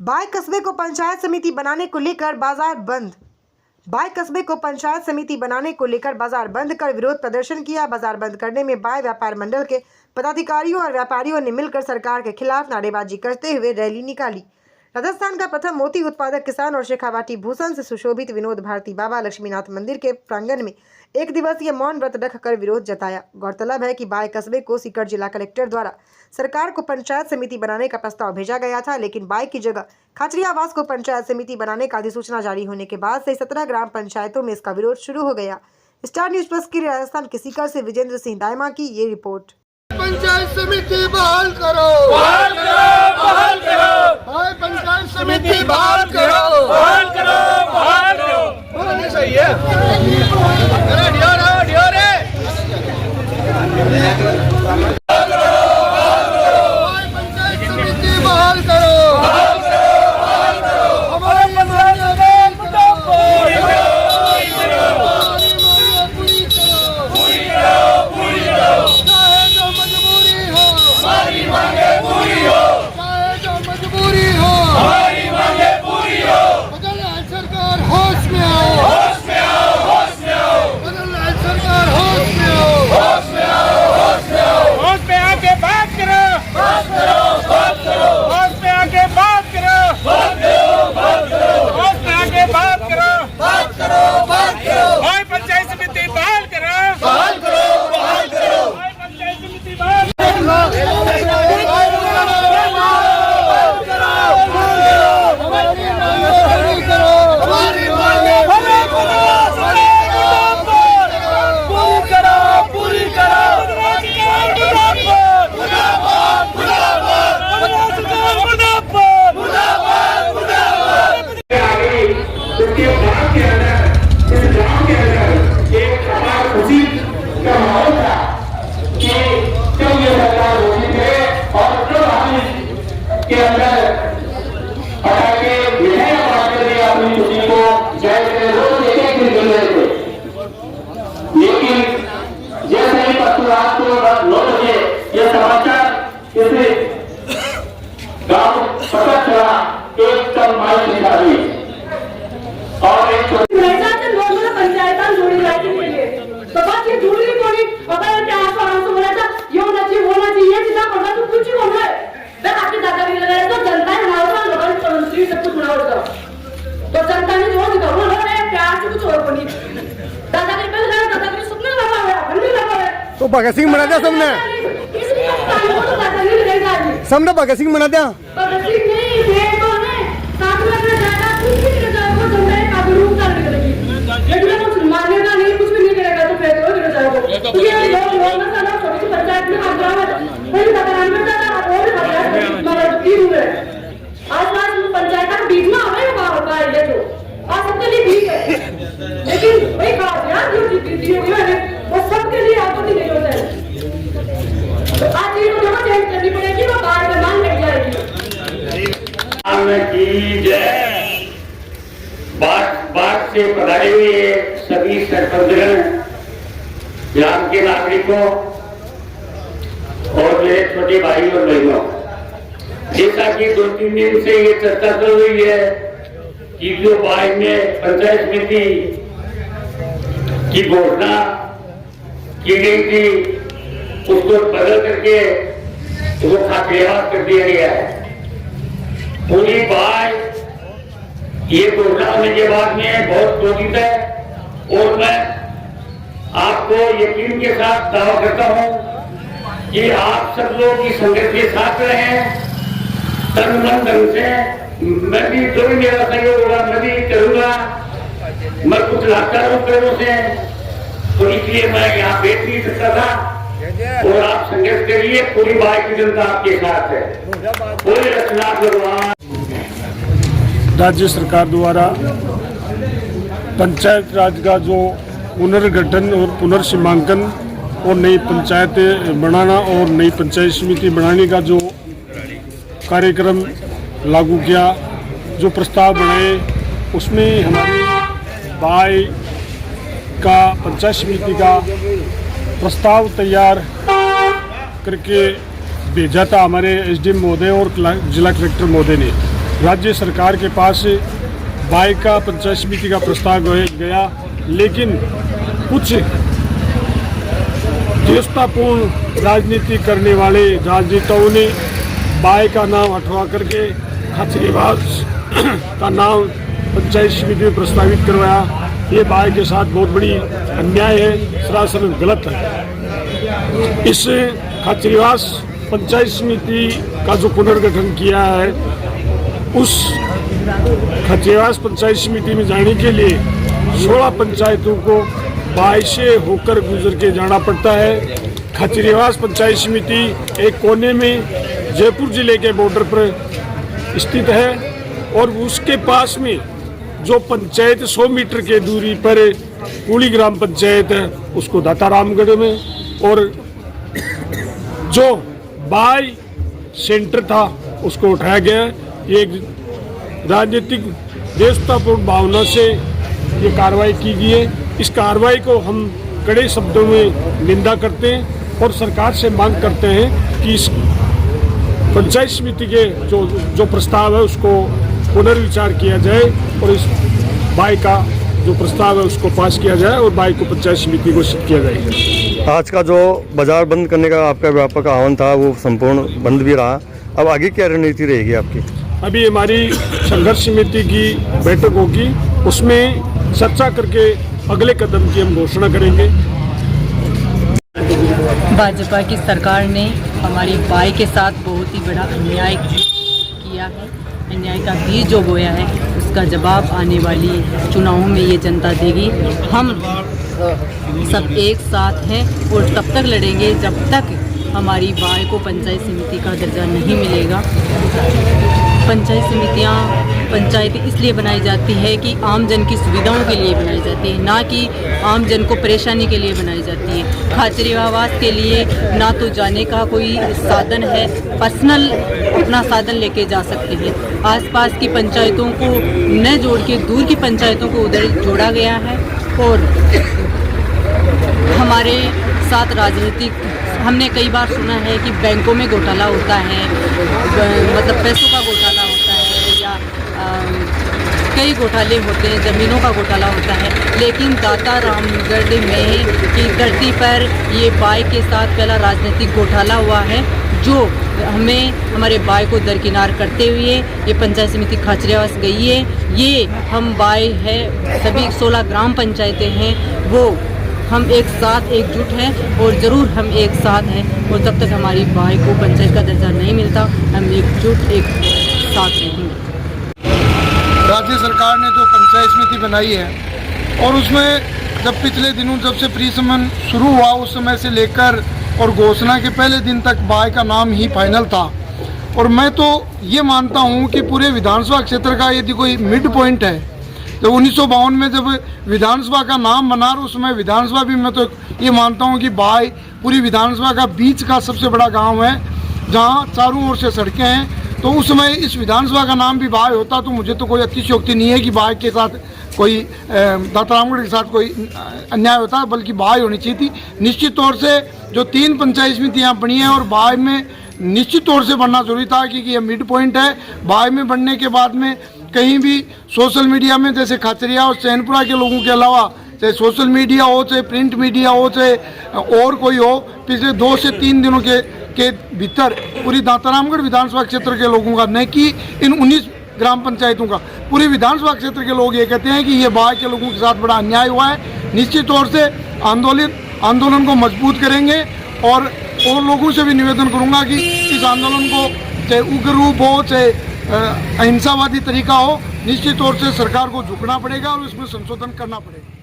Bye कस्बे को पंचायत समिति बनाने को लेकर बाजार बंद। बाय कस्बे को पंचायत समिति बनाने को लेकर बाजार बंद कर विरोध प्रदर्शन किया। बाजार बंद करने में बाय व्यापार मंडल के पदाधिकारियों और व्यापारियों ने मिलकर सरकार के खिलाफ नारेबाजी करते हुए रैली निकाली। राजस्थान का प्रथम मोती उत्पादक किसान और शेखावाटी भूषण से सुशोभित विनोद भारती बाबा लक्ष्मीनाथ मंदिर के प्रांगण में एक दिवसीय मौन व्रत रखकर विरोध जताया। गौरतलब है कि बाय कस्बे को सीकर जिला कलेक्टर द्वारा सरकार को पंचायत समिति बनाने का प्रस्ताव भेजा गया था, लेकिन बाय की जगह खाचरियावास को पंचायत समिति बनाने का अधिसूचना जारी होने के बाद से 17 ग्राम पंचायतों में इसका विरोध शुरू हो गया। स्टार न्यूज प्लस की राजस्थान के सीकर से विजेंद्र सिंह दायमा की ये रिपोर्ट। पंचायत समिति बहाल करो, बहाल करो, बहाल करो। बाय पंचायत समिति बहाल करो, बहाल करो, बहाल करो। बोलना सही है। अरे डियो रे। बाय पंचायत समिति बहाल करो, बहाल करो, बहाल करो। हमारी पंचायत में मुटापा पूरी करो, पूरी करो, पूरी करो, पूरी करो। चाहे जो मजबूरी हो, हमारी मांगे पूरी हो, चाहे जो मजबूरी हो, हमारी मांगे पूरी हो। बदल सरकार होश में आओ, होश में आओ, होश में आओ, बदल सरकार होश में आओ, होश में आओ, होश में आओ। होश में आके बात करो, बात करो, बात करो। होश में आके बात करो, बात करो, बात करो। होश में आके बात करो, बात करो, बात करो। बाय पंचायत समिति बहाल करो, बहाल करो, बहाल करो। बाय पंचायत समिति बहाल हमारी मांगे पूरी करो, पूरी करो। मुर्दाबाद, मुर्दाबाद, मुर्दाबाद, मुर्दाबाद। उसके बाद के अंदर इस गांव के अंदर एक प्रकार खुशी का माहौल था कि जब ये सरकार होती थे और जब हम के अंदर पटाखे विधेयक पास कर दिया अपनी खुशी को जैसे रोज एक दिन चल रहे थे, लेकिन जैसे ही परसों रात को 9 बजे यह समाचार इसे गांव पता चला, एकदम माई निकाल हुई और एक पंचायत जोड़ी जाती है तो बात ये जोड़ी कोणी पता है क्या आसपास बोलायचा येऊन होना चाहिए जितना पडला तू कुछ होना है मैं आपके दादा भी लगा तो जनता ने नाव लोगों को मंत्री सब कुछ बनाओ तो जनता ने जो दिखा वो लोग ने प्यार से कुछ और बनी दादा के पहले दादा के सपने लगा हुआ है बंदी लगा हुआ है तो भगत सिंह बना दिया सबने, इसलिए तो दादा ने लगेगा सबने भगत सिंह बना दिया। भगत सिंह नहीं थे तो ने साथ में अपना दादा कुछ भी नहीं जाएगा जनता ने काबू कर लेगी लेकिन कुछ मानेगा नहीं, कुछ भी नहीं करेगा तो फिर तो गिर जाएगा। तो ये लोग ना साला छोटी सी पंचायत में काम करा है वही दादा में दादा और मतलब तीन हुए आसपास पंचायत का बीच में हमें होगा ये जो आज सबके लिए ठीक है, लेकिन वही बात यार जो दी हुई है वो सबके लिए आपत्ति नहीं होता है। तो आज ये तो चेंज करनी पड़ेगी, वो बाहर में मान लग जाएगी। बात से पधारे हुए सभी सरपंचगण, ग्राम के नागरिकों और मेरे छोटे भाई और बहनों, जैसा कि 2-3 दिन से ये चर्चा चल रही है कि जो बाय में पंचायत समिति की घोषणा की गई थी उसको बदल करके वो खाचरियावास कर दिया गया है। पूरी बाय ये घोषणा होने के बाद में बहुत क्रोधित है और मैं आपको यकीन के साथ दावा करता हूं कि आप सब लोग इस संघर्ष के साथ रहे तन मन धन से। मैं भी जो भी मेरा सहयोग होगा मैं भी करूंगा, मैं कुछ लाता हूं पैरों से, तो इसलिए मैं यहाँ बैठ नहीं सकता था और आप संघर्ष करिए, पूरी बाय की जनता आपके साथ है। कोई रचना भगवान राज्य सरकार द्वारा पंचायत राज का जो पुनर्गठन और पुनर्सीमांकन और नई पंचायतें बनाना और नई पंचायत समिति बनाने का जो कार्यक्रम लागू किया, जो प्रस्ताव बनाए, उसमें हमारी बाय का पंचायत समिति का प्रस्ताव तैयार करके भेजा था हमारे एसडीएम महोदय और जिला कलेक्टर महोदय ने। राज्य सरकार के पास बाय का पंचायत समिति का प्रस्ताव गया, लेकिन कुछ देशतापूर्ण राजनीति करने वाले राजनेताओं ने बाय का नाम हटवा करके खाचरियावास का नाम पंचायत समिति में प्रस्तावित करवाया। ये बाय के साथ बहुत बड़ी अन्याय है, सरासर गलत है। इस खाचरियावास पंचायत समिति का जो पुनर्गठन किया है, उस खाचरियावास पंचायत समिति में जाने के लिए 16 पंचायतों को बाय से होकर गुजर के जाना पड़ता है। खाचरियावास पंचायत समिति एक कोने में जयपुर जिले के बॉर्डर पर स्थित है और उसके पास में जो पंचायत 100 मीटर के दूरी पर कुली ग्राम पंचायत है, उसको दातारामगढ़ में, और जो बाय सेंटर था उसको उठाया गया। ये एक राजनीतिक देशतापूर्ण भावना से ये कार्रवाई की गई है। इस कार्रवाई को हम कड़े शब्दों में निंदा करते हैं और सरकार से मांग करते हैं कि इस पंचायत समिति के जो प्रस्ताव है उसको पुनर्विचार किया जाए और इस बाय का जो प्रस्ताव है उसको पास किया जाए और बाय को पंचायत समिति घोषित किया जाए। आज का जो बाजार बंद करने का आपका व्यापक आह्वान था वो संपूर्ण बंद भी रहा, अब आगे क्या रणनीति रहेगी आपकी? अभी हमारी संघर्ष समिति की बैठक होगी, उसमें चर्चा करके अगले कदम की हम घोषणा करेंगे। भाजपा की सरकार ने हमारी बाय के साथ बहुत ही बड़ा अन्याय किया है। अन्याय का बीज जो बोया है उसका जवाब आने वाली चुनावों में ये जनता देगी। हम सब एक साथ हैं और तब तक लड़ेंगे जब तक हमारी बाय को पंचायत समिति का दर्जा नहीं मिलेगा। पंचायत समितियाँ पंचायतें इसलिए बनाई जाती है कि आम जन की सुविधाओं के लिए बनाई जाती है, ना कि आम जन को परेशानी के लिए बनाई जाती है। खाचरियावास के लिए ना तो जाने का कोई साधन है, पर्सनल अपना साधन लेके जा सकते हैं। आसपास की पंचायतों को न जोड़ के दूर की पंचायतों को उधर जोड़ा गया है और हमारे साथ राजनीतिक हमने कई बार सुना है कि बैंकों में घोटाला होता है, मतलब पैसों का घोटाला होता है या कई घोटाले होते हैं, ज़मीनों का घोटाला होता है, लेकिन दातारामगढ़ में की धरती पर ये बाय के साथ पहला राजनीतिक घोटाला हुआ है जो हमें हमारे बाय को दरकिनार करते हुए ये पंचायत समिति खाचरियावास गई है। ये हम बाय है, सभी 16 ग्राम पंचायतें हैं, वो हम एक साथ एकजुट हैं और ज़रूर हम एक साथ हैं और जब तक हमारी बाय को पंचायत का दर्जा नहीं मिलता हम एकजुट एक साथ रहेंगे। राज्य सरकार ने जो पंचायत समिति बनाई है और उसमें जब पिछले दिनों जब से प्री समन शुरू हुआ उस समय से लेकर और घोषणा के पहले दिन तक बाय का नाम ही फाइनल था। और मैं तो ये मानता हूँ कि पूरे विधानसभा क्षेत्र का यदि कोई मिड पॉइंट है, जब 1952 में जब विधानसभा का नाम बना और उस समय विधानसभा भी मैं तो ये मानता हूँ कि बाय पूरी विधानसभा का बीच का सबसे बड़ा गांव है जहाँ चारों ओर से सड़कें हैं। तो उस समय इस विधानसभा का नाम भी बाय होता तो मुझे तो कोई अतिशयोक्ति नहीं है कि बाय के साथ कोई दातारामगढ़ के साथ कोई अन्याय होता, बल्कि बाय होनी चाहिए थी। निश्चित तौर से जो 3 पंचायत समितियाँ बनी हैं और बाय में निश्चित तौर से बढ़ना जरूरी था क्योंकि ये मिड पॉइंट है। बाय में बढ़ने के बाद में कहीं भी सोशल मीडिया में जैसे खाचरिया और चैनपुरा के लोगों के अलावा चाहे सोशल मीडिया हो, चाहे प्रिंट मीडिया हो, चाहे और कोई हो, पिछले 2 से 3 दिनों के भीतर पूरी दातारामगढ़ विधानसभा क्षेत्र के लोगों का, न कि इन 19 ग्राम पंचायतों का, पूरे विधानसभा क्षेत्र के लोग ये कहते हैं कि ये बाय के लोगों के साथ बड़ा अन्याय हुआ है। निश्चित तौर से आंदोलन को मजबूत करेंगे और लोगों से भी निवेदन करूंगा कि इस आंदोलन को चाहे उग्र रूप हो चाहे अहिंसावादी तरीका हो, निश्चित तौर से सरकार को झुकना पड़ेगा और इसमें संशोधन करना पड़ेगा।